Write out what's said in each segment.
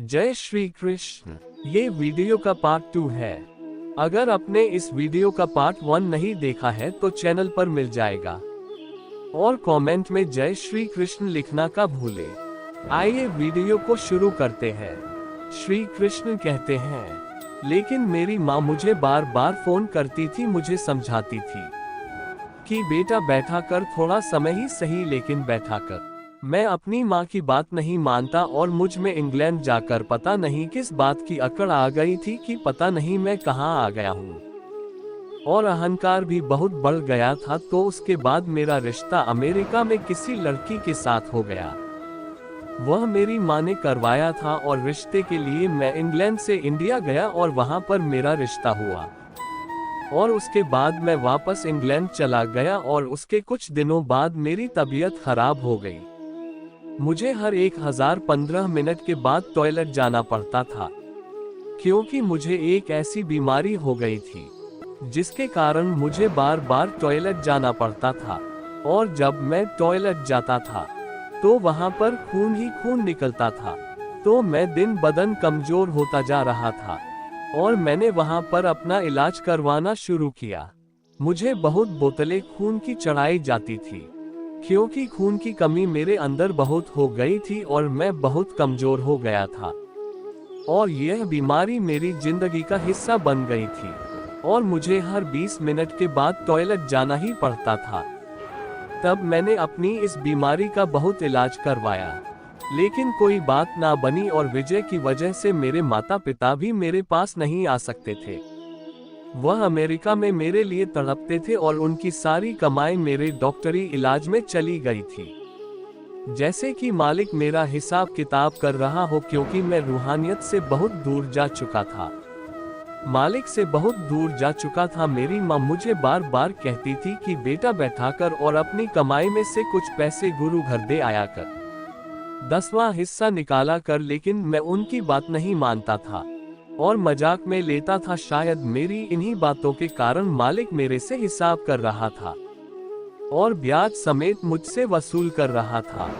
जय श्री कृष्ण। ये वीडियो का पार्ट 2 है। अगर आपने इस वीडियो का पार्ट 1 नहीं देखा है तो चैनल पर मिल जाएगा और कमेंट में जय श्री कृष्ण लिखना का भूले। आइए वीडियो को शुरू करते हैं। श्री कृष्ण कहते हैं, लेकिन मेरी माँ मुझे बार बार फोन करती थी, मुझे समझाती थी कि बेटा बैठा कर, थोड़ा समय ही सही लेकिन बैठा कर। मैं अपनी माँ की बात नहीं मानता और मुझ में इंग्लैंड जाकर पता नहीं किस बात की अकड़ आ गई थी कि पता नहीं मैं कहाँ आ गया हूँ। और अहंकार भी बहुत बढ़ गया था। तो उसके बाद मेरा रिश्ता अमेरिका में किसी लड़की के साथ हो गया। वह मेरी माँ ने करवाया था और रिश्ते के लिए मैं इंग्लैंड से इंडिया गया और वहाँ पर मेरा रिश्ता हुआ। और उसके बाद मैं वापस इंग्लैंड चला गया और उसके कुछ दिनों बाद मेरी तबीयत खराब हो गई। मुझे हर 1015 मिनट के बाद टॉयलेट जाना पड़ता था, क्योंकि मुझे एक ऐसी बीमारी हो गई थी जिसके कारण मुझे बार बार टॉयलेट जाना पड़ता था। और जब मैं टॉयलेट जाता था तो वहां पर खून ही खून निकलता था। तो मैं दिन बदन कमजोर होता जा रहा था और मैंने वहां पर अपना इलाज करवाना शुरू किया। मुझे बहुत बोतलें खून की चढ़ाई जाती थी, क्योंकि खून की कमी मेरे अंदर बहुत हो गई थी और मैं बहुत कमजोर हो गया था। और यह बीमारी मेरी जिंदगी का हिस्सा बन गई थी और मुझे हर 20 मिनट के बाद टॉयलेट जाना ही पड़ता था। तब मैंने अपनी इस बीमारी का बहुत इलाज करवाया, लेकिन कोई बात ना बनी और विजय की वजह से मेरे माता पिता भी मेरे पास नहीं आ सकते थे। वह अमेरिका में मेरे लिए तड़पते थे और उनकी सारी कमाई मेरे डॉक्टरी इलाज में चली गई थी। जैसे कि मालिक मेरा हिसाब किताब कर रहा हो, क्योंकि मैं रूहानियत से बहुत दूर जा चुका था, मालिक से बहुत दूर जा चुका था। मेरी माँ मुझे बार बार कहती थी कि बेटा बैठा कर और अपनी कमाई में से कुछ पैसे गुरु घर दे आया कर, 10वां हिस्सा निकाला कर। लेकिन मैं उनकी बात नहीं मानता था और मजाक में लेता था। शायद मेरी इन्हीं बातों के कारण मालिक मेरे से हिसाब कर रहा था और ब्याज समेत मुझसे वसूल कर रहा था,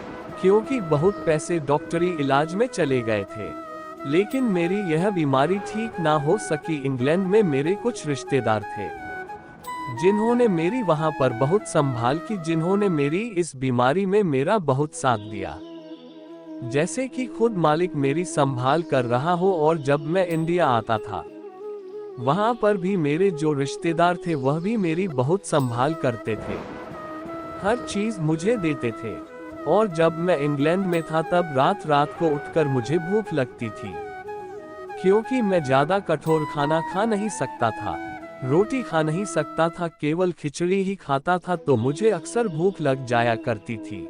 क्योंकि बहुत पैसे डॉक्टरी इलाज में चले गए थे। लेकिन मेरी यह बीमारी ठीक ना हो सकी। इंग्लैंड में मेरे कुछ रिश्तेदार थे जिन्होंने मेरी वहां पर बहुत संभाल की, जिन्होंने मेरी इस बीमारी में मेरा बहुत साथ दिया, जैसे कि खुद मालिक मेरी संभाल कर रहा हो। और जब मैं इंडिया आता था वहां पर भी मेरे जो रिश्तेदार थे वह भी मेरी बहुत संभाल करते थे, हर चीज मुझे देते थे। और जब मैं इंग्लैंड में था तब रात रात को उठकर मुझे भूख लगती थी, क्योंकि मैं ज्यादा कठोर खाना खा नहीं सकता था, रोटी खा नहीं सकता था, केवल खिचड़ी ही खाता था। तो मुझे अक्सर भूख लग जाया करती थी।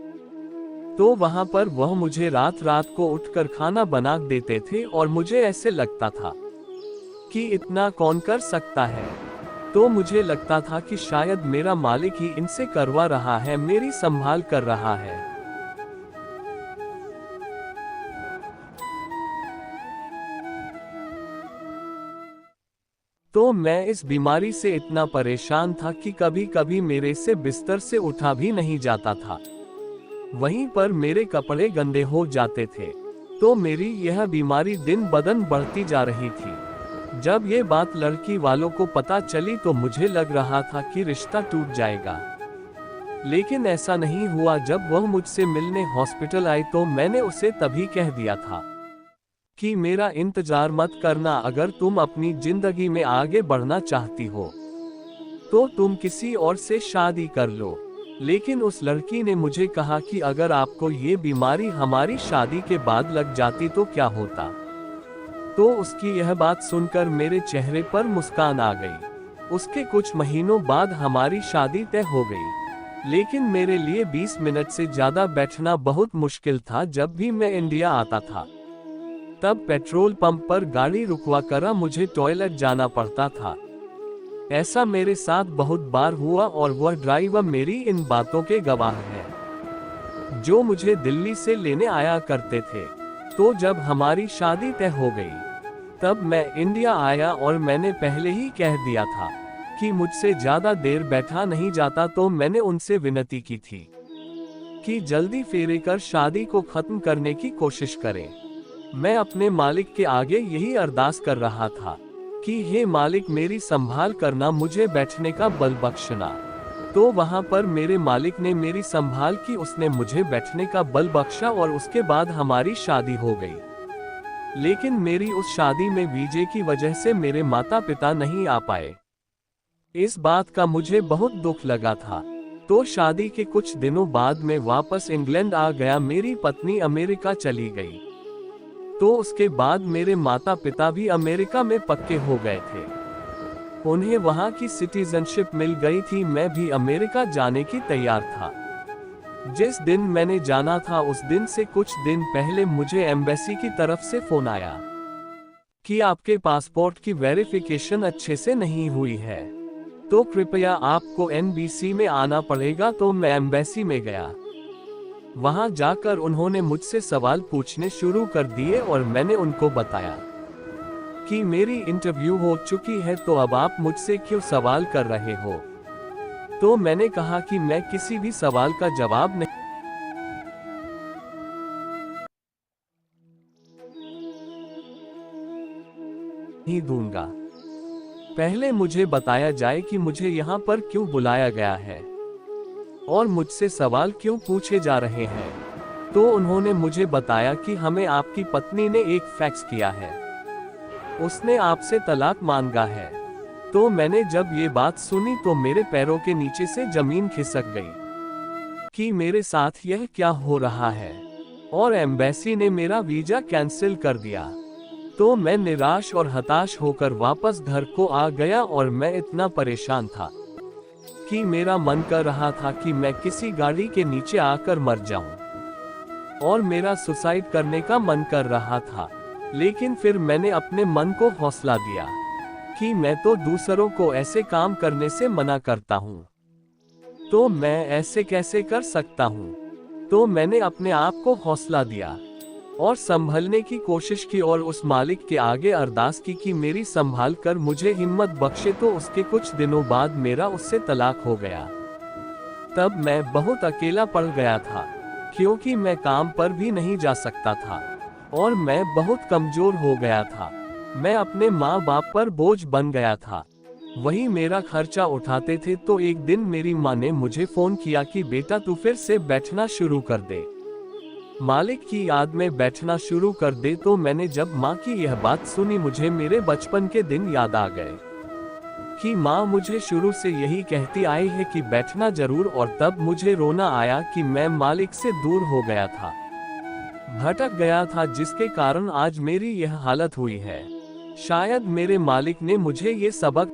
तो वहां पर वह मुझे रात रात को उठकर खाना बना देते थे और मुझे ऐसे लगता था कि इतना कौन कर सकता है। तो मुझे लगता था कि शायद मेरा मालिक ही इनसे करवा रहा है, मेरी संभाल कर रहा है। तो मैं इस बीमारी से इतना परेशान था कि कभी कभी मेरे से बिस्तर से उठा भी नहीं जाता था। वहीं पर मेरे कपड़े गंदे हो जाते थे। तो मेरी यह बीमारी दिन बदन बढ़ती जा रही थी। जब ये बात लड़की वालों को पता चली तो मुझे लग रहा था कि रिश्ता टूट जाएगा, लेकिन ऐसा नहीं हुआ। जब वह मुझसे मिलने हॉस्पिटल आई तो मैंने उसे तभी कह दिया था कि मेरा इंतजार मत करना। अगर तुम अपनी जिंदगी में आगे बढ़ना चाहती हो तो तुम किसी और से शादी कर लो। लेकिन उस लड़की ने मुझे कहा कि अगर आपको ये बीमारी हमारी शादी के बाद लग जाती तो क्या होता। तो उसकी यह बात सुनकर मेरे चेहरे पर मुस्कान आ गई। उसके कुछ महीनों बाद हमारी शादी तय हो गई, लेकिन मेरे लिए 20 मिनट से ज्यादा बैठना बहुत मुश्किल था। जब भी मैं इंडिया आता था तब पेट्रोल पंप पर गाड़ी रुकवा कर मुझे टॉयलेट जाना पड़ता था। ऐसा मेरे साथ बहुत बार हुआ और वह ड्राइवर मेरी इन बातों के गवाह है, जो मुझे दिल्ली से लेने आया करते थे। तो जब हमारी शादी तय हो गई तब मैं इंडिया आया और मैंने पहले ही कह दिया था कि मुझसे ज्यादा देर बैठा नहीं जाता। तो मैंने उनसे विनती की थी कि जल्दी फेरे कर शादी को खत्म करने की कोशिश करें। मैं अपने मालिक के आगे यही अरदास कर रहा था कि हे मालिक, मेरी संभाल करना, मुझे बैठने का बल बख्शना। तो वहां पर मेरे मालिक ने मेरी संभाल की, उसने मुझे बैठने का बल बख्शा और उसके बाद हमारी शादी हो गई। लेकिन मेरी उस शादी में वीजे की वजह से मेरे माता पिता नहीं आ पाए। इस बात का मुझे बहुत दुख लगा था। तो शादी के कुछ दिनों बाद मैं वापस इंग्लैंड आ गया। मेरी पत्नी अमेरिका चली गई। तो उसके बाद मेरे माता पिता भी अमेरिका में पक्के हो गए थे। उन्हें वहां की सिटीजनशिप मिल गई थी। मैं भी अमेरिका जाने की तैयार था। जिस दिन मैंने जाना था उस दिन से कुछ दिन पहले मुझे एम्बेसी की तरफ से फोन आया कि आपके पासपोर्ट की वेरिफिकेशन अच्छे से नहीं हुई है, तो कृपया आपको NBC में आना पड़ेगा। तो मैं एम्बेसी में गया। वहां जाकर उन्होंने मुझसे सवाल पूछने शुरू कर दिए और मैंने उनको बताया कि मेरी इंटरव्यू हो चुकी है, तो अब आप मुझसे क्यों सवाल कर रहे हो। तो मैंने कहा कि मैं किसी भी सवाल का जवाब नहीं दूंगा। पहले मुझे बताया जाए कि मुझे यहाँ पर क्यों बुलाया गया है और मुझसे सवाल क्यों पूछे जा रहे हैं। तो उन्होंने मुझे बताया कि हमें आपकी पत्नी ने एक फैक्स किया है, उसने आपसे तलाक मांगा है। तो मैंने जब ये बात सुनी तो मेरे पैरों के नीचे से जमीन खिसक गई कि मेरे साथ यह क्या हो रहा है, और एम्बेसी ने मेरा वीजा कैंसिल कर दिया। तो मैं निराश और हताश होकर वापस घर को आ गया और मैं इतना परेशान था कि मेरा मन कर रहा था कि मैं किसी गाड़ी के नीचे आकर मर जाऊं, और मेरा सुसाइड करने का मन कर रहा था। लेकिन फिर मैंने अपने मन को हौसला दिया कि मैं तो दूसरों को ऐसे काम करने से मना करता हूं, तो मैं ऐसे कैसे कर सकता हूं। तो मैंने अपने आप को हौसला दिया और संभलने की कोशिश की और उस मालिक के आगे अरदास की कि मेरी संभाल कर मुझे हिम्मत बख्शे। तो उसके कुछ दिनों बाद मेरा उससे तलाक हो गया। तब मैं बहुत अकेला पड़ गया था क्योंकि मैं काम पर भी नहीं जा सकता था और मैं बहुत कमजोर हो गया था। मैं अपने माँ बाप पर बोझ बन गया था, वही मेरा खर्चा उठाते थे। तो एक दिन मेरी माँ ने मुझे फोन किया कि बेटा तू फिर से बैठना शुरू कर दे, मालिक की याद में बैठना शुरू कर दे। तो मैंने जब माँ की यह बात सुनी मुझे मेरे बचपन के दिन याद आ गए कि माँ मुझे शुरू से यही कहती आई है कि बैठना जरूर। और तब मुझे रोना आया कि मैं मालिक से दूर हो गया था, भटक गया था, जिसके कारण आज मेरी यह हालत हुई है। शायद मेरे मालिक ने मुझे ये सबक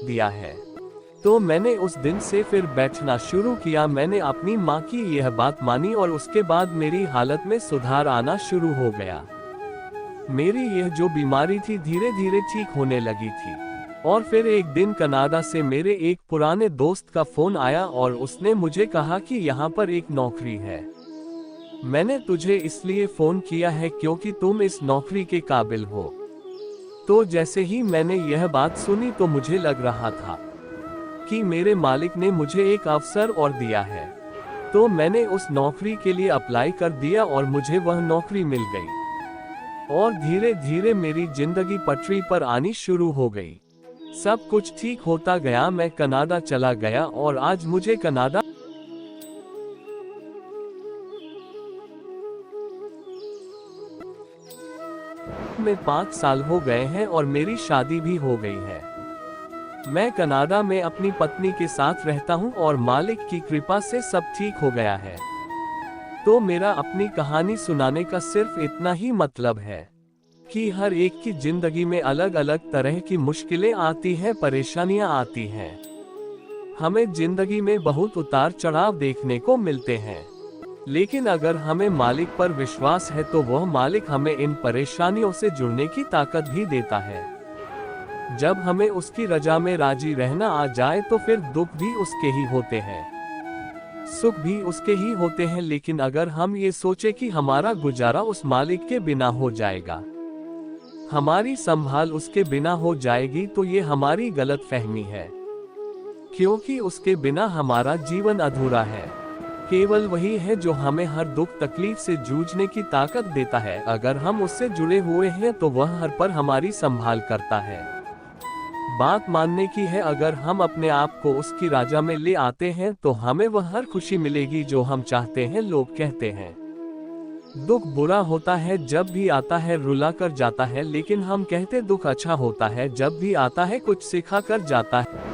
दिया है। तो मैंने उस दिन से फिर बैठना शुरू किया। मैंने अपनी माँ की यह बात मानी और उसके बाद मेरी हालत में सुधार आना शुरू हो गया। मेरी यह जो बीमारी थी धीरे धीरे ठीक होने लगी थी। और फिर एक दिन कनाडा से मेरे एक पुराने दोस्त का फोन आया और उसने मुझे कहा कि यहाँ पर एक नौकरी है। मैंने तुझे इसलिए फोन किया है क्योंकि तुम इस नौकरी के काबिल हो। तो जैसे ही मैंने यह बात सुनी तो मुझे लग रहा था कि मेरे मालिक ने मुझे एक अवसर और दिया है। तो मैंने उस नौकरी के लिए अप्लाई कर दिया और मुझे वह नौकरी मिल गई और धीरे धीरे मेरी जिंदगी पटरी पर आनी शुरू हो गई। सब कुछ ठीक होता गया। मैं कनाडा चला गया और आज मुझे कनाडा में 5 साल हो गए हैं और मेरी शादी भी हो गई है। मैं कनाडा में अपनी पत्नी के साथ रहता हूं और मालिक की कृपा से सब ठीक हो गया है। तो मेरा अपनी कहानी सुनाने का सिर्फ इतना ही मतलब है कि हर एक की जिंदगी में अलग अलग तरह की मुश्किलें आती हैं, परेशानियां आती हैं। हमें जिंदगी में बहुत उतार चढ़ाव देखने को मिलते हैं, लेकिन अगर हमें मालिक पर विश्वास है तो वह मालिक हमें इन परेशानियों से जुड़ने की ताकत भी देता है। जब हमें उसकी रजा में राजी रहना आ जाए तो फिर दुख भी उसके ही होते हैं, सुख भी उसके ही होते हैं। लेकिन अगर हम ये सोचे कि हमारा गुजारा उस मालिक के बिना हो जाएगा, हमारी संभाल उसके बिना हो जाएगी, तो ये हमारी गलत फहमी है, क्योंकि उसके बिना हमारा जीवन अधूरा है। केवल वही है जो हमें हर दुख तकलीफ से जूझने की ताकत देता है। अगर हम उससे जुड़े हुए हैं तो वह हर पल हमारी संभाल करता है। बात मानने की है, अगर हम अपने आप को उसकी राजा में ले आते हैं तो हमें वह हर खुशी मिलेगी जो हम चाहते हैं। लोग कहते हैं दुख बुरा होता है, जब भी आता है रुला कर जाता है, लेकिन हम कहते दुख अच्छा होता है, जब भी आता है कुछ सिखा कर जाता है।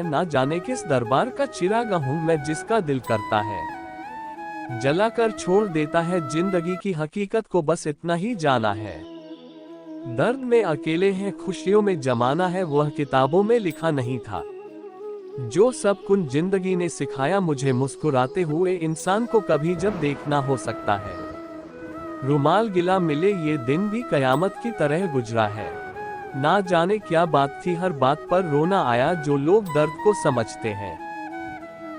ना जाने किस दरबार का चिराग हूँ मैं, जिसका दिल करता है जलाकर छोड़ देता है। जिंदगी की हकीकत को बस इतना ही जाना है। दर्द में अकेले हैं, खुशियों में जमाना है, वह किताबों में लिखा नहीं था। जो सब कुछ जिंदगी ने सिखाया मुझे, मुस्कुराते हुए इंसान को कभी जब देखना हो सकता है। रुमाल गिला मिले ये दिन भी कयामत की तरह गुजरा है। ना जाने क्या बात थी, हर बात पर रोना आया। जो लोग दर्द को समझते हैं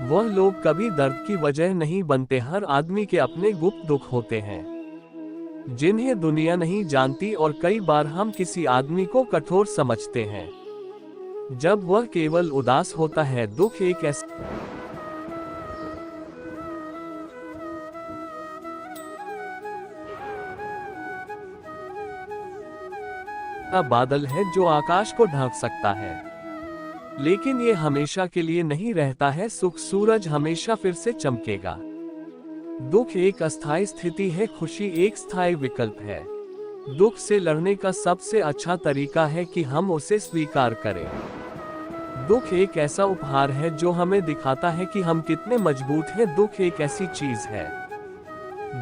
वह लोग कभी दर्द की वजह नहीं बनते। हर आदमी के अपने गुप्त दुख होते हैं जिन्हें दुनिया नहीं जानती, और कई बार हम किसी आदमी को कठोर समझते हैं जब वह केवल उदास होता है। दुख एक ऐसा बादल है जो आकाश को ढक सकता है, लेकिन ये हमेशा के लिए नहीं रहता है। सुख सूरज हमेशा फिर से चमकेगा। दुख एक अस्थायी स्थिति है, खुशी एक स्थायी विकल्प है। दुख से लड़ने का सबसे अच्छा तरीका है कि हम उसे स्वीकार करें। दुख एक ऐसा उपहार है जो हमें दिखाता है कि हम कितने मजबूत हैं। दुख एक ऐसी चीज है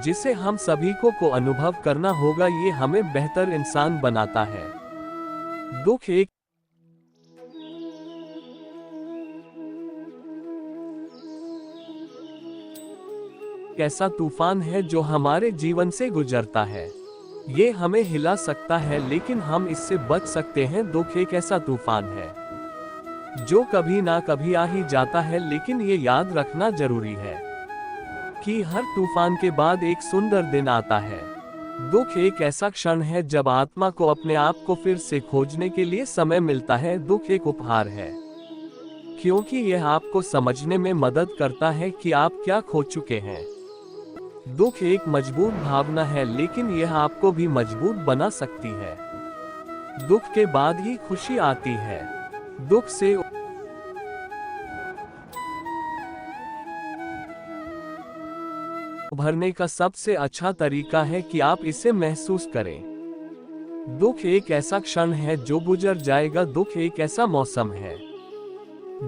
जिसे हम सभी को अनुभव करना होगा, ये हमें बेहतर इंसान बनाता है। दुख एक ऐसा तूफान है जो हमारे जीवन से गुजरता है। ये हमें हिला सकता है, लेकिन हम इससे बच सकते हैं। दुख एक ऐसा तूफान है जो कभी ना कभी आ ही जाता है, लेकिन ये याद रखना जरूरी है कि हर तूफान के बाद एक सुंदर दिन आता है। दुख एक ऐसा क्षण है जब आत्मा को अपने आप को फिर से खोजने के लिए समय मिलता है। दुख एक उपहार है क्योंकि यह आपको समझने में मदद करता है कि आप क्या खो चुके हैं। दुख एक मजबूत भावना है, लेकिन यह आपको भी मजबूत बना सकती है। दुख के बाद ही खुशी आती है। दुख से उभरने का सबसे अच्छा तरीका है कि आप इसे महसूस करें। दुख एक ऐसा क्षण है जो गुजर जाएगा। दुख एक ऐसा मौसम है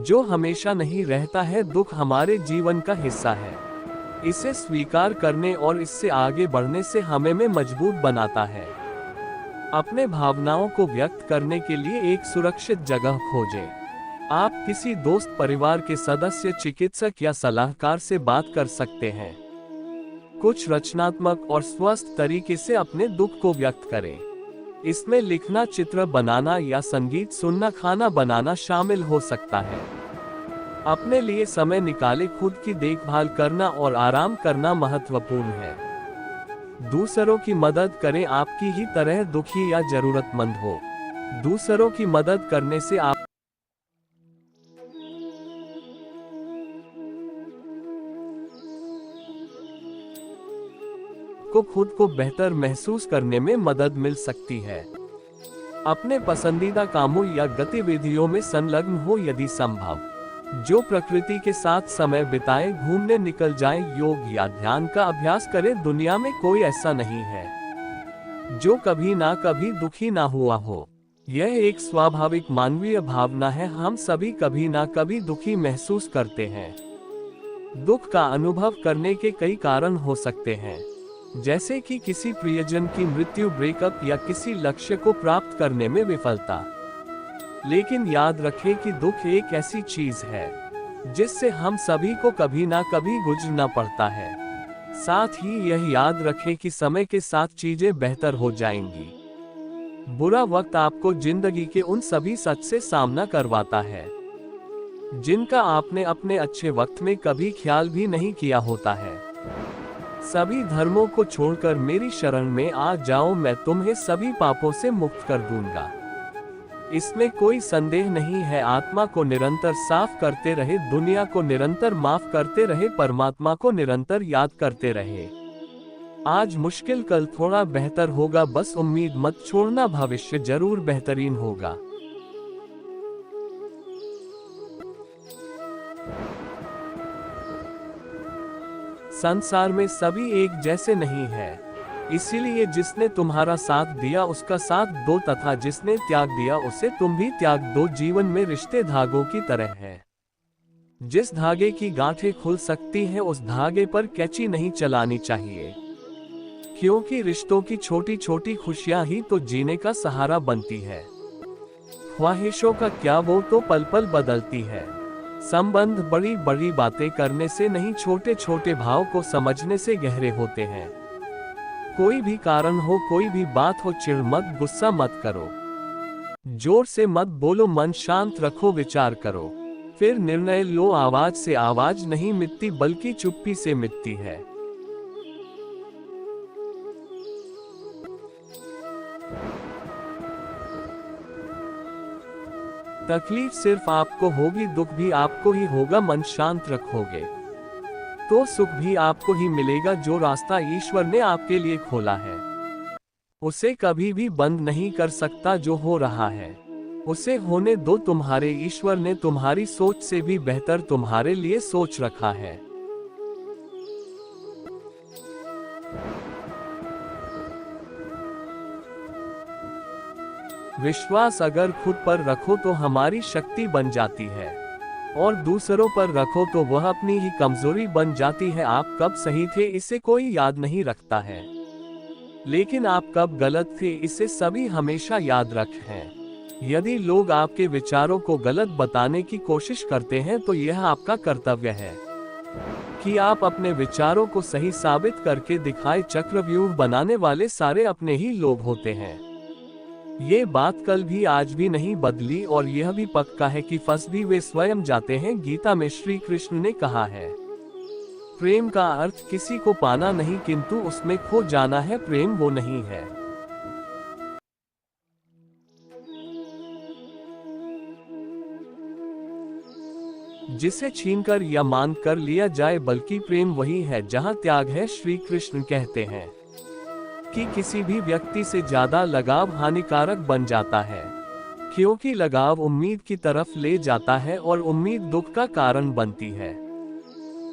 जो हमेशा नहीं रहता है। दुख हमारे जीवन का हिस्सा है। इसे स्वीकार करने और इससे आगे बढ़ने से हमें में मजबूत बनाता है। अपने भावनाओं को व्यक्त करने के लिए एक सुरक्षित जगह खोजें। आप किसी दोस्त, परिवार के सदस्य, चिकित्सक या सलाहकार से बात कर सकते हैं। कुछ रचनात्मक और स्वस्थ तरीके से अपने दुख को व्यक्त करें। इसमें लिखना, चित्र बनाना या संगीत सुनना, खाना बनाना शामिल हो सकता है। अपने लिए समय निकालें। खुद की देखभाल करना और आराम करना महत्वपूर्ण है। दूसरों की मदद करें। आपकी ही तरह दुखी या जरूरतमंद हो। दूसरों की मदद करने से आप को खुद को बेहतर महसूस करने में मदद मिल सकती है। अपने पसंदीदा कामों या गतिविधियों में संलग्न हो यदि संभव। जो प्रकृति के साथ समय बिताएं, घूमने निकल जाएं, योग या ध्यान का अभ्यास करें। दुनिया में कोई ऐसा नहीं है जो कभी ना कभी दुखी ना हुआ हो। यह एक स्वाभाविक मानवीय भावना है। हम सभी कभी ना कभी दुखी महसूस करते हैं। दुख का अनुभव करने के कई कारण हो सकते हैं, जैसे कि किसी प्रियजन की मृत्यु, ब्रेकअप या किसी लक्ष्य को प्राप्त करने में विफलता। लेकिन याद रखें कि दुख एक ऐसी चीज है जिससे हम सभी को कभी ना कभी गुजरना पड़ता है। साथ ही यह याद रखें कि समय के साथ चीजें बेहतर हो जाएंगी। बुरा वक्त आपको जिंदगी के उन सभी सच से सामना करवाता है जिनका आपने अपने अच्छे वक्त में कभी ख्याल भी नहीं किया होता है। सभी धर्मों को छोड़कर मेरी शरण में आ जाओ, मैं तुम्हें सभी पापों से मुक्त कर दूंगा। इसमें कोई संदेह नहीं है। आत्मा को निरंतर साफ करते रहे, दुनिया को निरंतर माफ करते रहे, परमात्मा को निरंतर याद करते रहे। आज मुश्किल, कल थोड़ा बेहतर होगा, बस उम्मीद मत छोड़ना, भविष्य जरूर बेहतरीन होगा। संसार में सभी एक जैसे नहीं है, इसीलिए जिसने तुम्हारा साथ दिया उसका साथ दो, तथा जिसने त्याग दिया उसे तुम भी त्याग दो। जीवन में रिश्ते धागों की तरह है। जिस धागे की गांठें खुल सकती हैं उस धागे पर कैंची नहीं चलानी चाहिए, क्योंकि रिश्तों की छोटी छोटी खुशियां ही तो जीने का सहारा बनती है। ख्वाहिशों का क्या, वो तो पल पल बदलती है। संबंध बड़ी बड़ी बातें करने से नहीं, छोटे छोटे भाव को समझने से गहरे होते हैं। कोई भी कारण हो, कोई भी बात हो, चिढ़ मत, गुस्सा मत करो, जोर से मत बोलो, मन शांत रखो, विचार करो, फिर निर्णय लो। आवाज से आवाज नहीं मिटती, बल्कि चुप्पी से मिटती है। तकलीफ सिर्फ आपको होगी, दुख भी आपको ही होगा। मन शांत रखोगे तो सुख भी आपको ही मिलेगा। जो रास्ता ईश्वर ने आपके लिए खोला है उसे कभी भी बंद नहीं कर सकता। जो हो रहा है उसे होने दो, तुम्हारे ईश्वर ने तुम्हारी सोच से भी बेहतर तुम्हारे लिए सोच रखा है। विश्वास अगर खुद पर रखो तो हमारी शक्ति बन जाती है, और दूसरों पर रखो तो वह अपनी ही कमजोरी बन जाती है। आप कब सही थे इसे कोई याद नहीं रखता है, लेकिन आप कब गलत थे इसे सभी हमेशा याद रखें। यदि लोग आपके विचारों को गलत बताने की कोशिश करते हैं तो यह आपका कर्तव्य है कि आप अपने विचारों को सही साबित करके दिखाएं। चक्रव्यूह बनाने वाले सारे अपने ही लोग होते हैं। ये बात कल भी आज भी नहीं बदली, और यह भी पक्का है कि फंस भी वे स्वयं जाते हैं। गीता में श्री कृष्ण ने कहा है, प्रेम का अर्थ किसी को पाना नहीं, किंतु उसमें खो जाना है। प्रेम वो नहीं है जिसे छीनकर या मान कर लिया जाए, बल्कि प्रेम वही है जहां त्याग है। श्री कृष्ण कहते हैं कि किसी भी व्यक्ति से ज्यादा लगाव हानिकारक बन जाता है, क्योंकि लगाव उम्मीद की तरफ ले जाता है और उम्मीद दुख का कारण बनती है।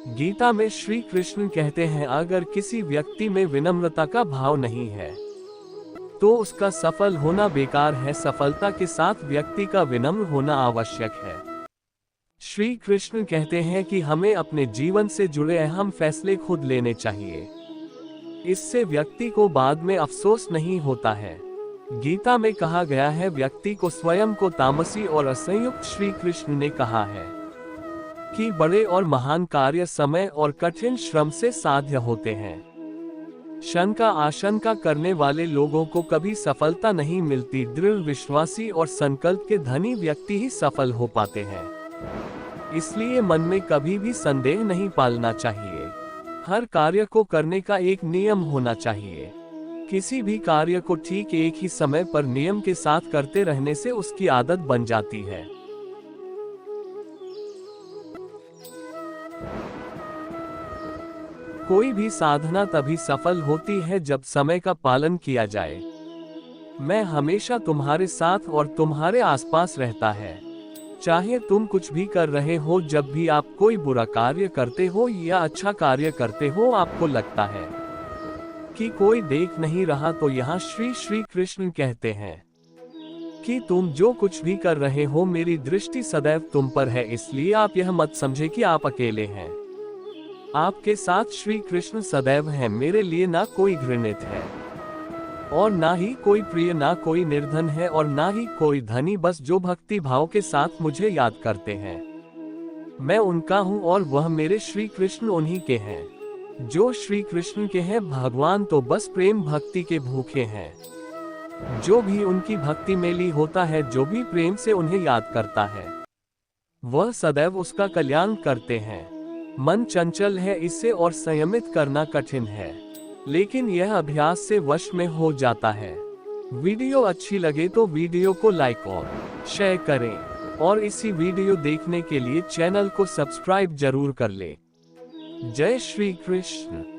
गीता में श्री कृष्ण कहते हैं, अगर किसी व्यक्ति में विनम्रता का भाव नहीं है तो उसका सफल होना बेकार है। सफलता के साथ व्यक्ति का विनम्र होना आवश्यक है। श्री कृष्ण कहते हैं कि हमें अपने जीवन से जुड़े अहम फैसले खुद लेने चाहिए, इससे व्यक्ति को बाद में अफसोस नहीं होता है। गीता में कहा गया है, व्यक्ति को स्वयं को तामसी और असंयुक्त। श्री कृष्ण ने कहा है कि बड़े और महान कार्य समय और कठिन श्रम से साध्य होते हैं। शंका आशंका करने वाले लोगों को कभी सफलता नहीं मिलती। दृढ़ विश्वासी और संकल्प के धनी व्यक्ति ही सफल हो पाते हैं। इसलिए मन में कभी भी संदेह नहीं पालना चाहिए। हर कार्य को करने का एक नियम होना चाहिए। किसी भी कार्य को ठीक एक ही समय पर नियम के साथ करते रहने से उसकी आदत बन जाती है। कोई भी साधना तभी सफल होती है जब समय का पालन किया जाए। मैं हमेशा तुम्हारे साथ और तुम्हारे आसपास रहता है, चाहे तुम कुछ भी कर रहे हो। जब भी आप कोई बुरा कार्य करते हो या अच्छा कार्य करते हो, आपको लगता है कि कोई देख नहीं रहा, तो यहाँ श्री कृष्ण कहते हैं कि तुम जो कुछ भी कर रहे हो मेरी दृष्टि सदैव तुम पर है, इसलिए आप यह मत समझे कि आप अकेले हैं। आपके साथ श्री कृष्ण सदैव हैं। मेरे लिए ना कोई घृणित है और ना ही कोई प्रिय, ना कोई निर्धन है और ना ही कोई धनी, बस जो भक्ति भाव के साथ मुझे याद करते हैं मैं उनका हूँ और वह मेरे श्री कृष्ण उन्हीं के हैं। जो श्री कृष्ण के हैं भगवान तो बस प्रेम भक्ति के भूखे हैं। जो भी उनकी भक्ति में ली होता है, जो भी प्रेम से उन्हें याद करता है, वह सदैव उसका कल्याण करते हैं। मन चंचल है, इसे और संयमित करना कठिन है, लेकिन यह अभ्यास से वश में हो जाता है। वीडियो अच्छी लगे तो वीडियो को लाइक और शेयर करें और इसी वीडियो देखने के लिए चैनल को सब्सक्राइब जरूर कर ले। जय श्री कृष्ण।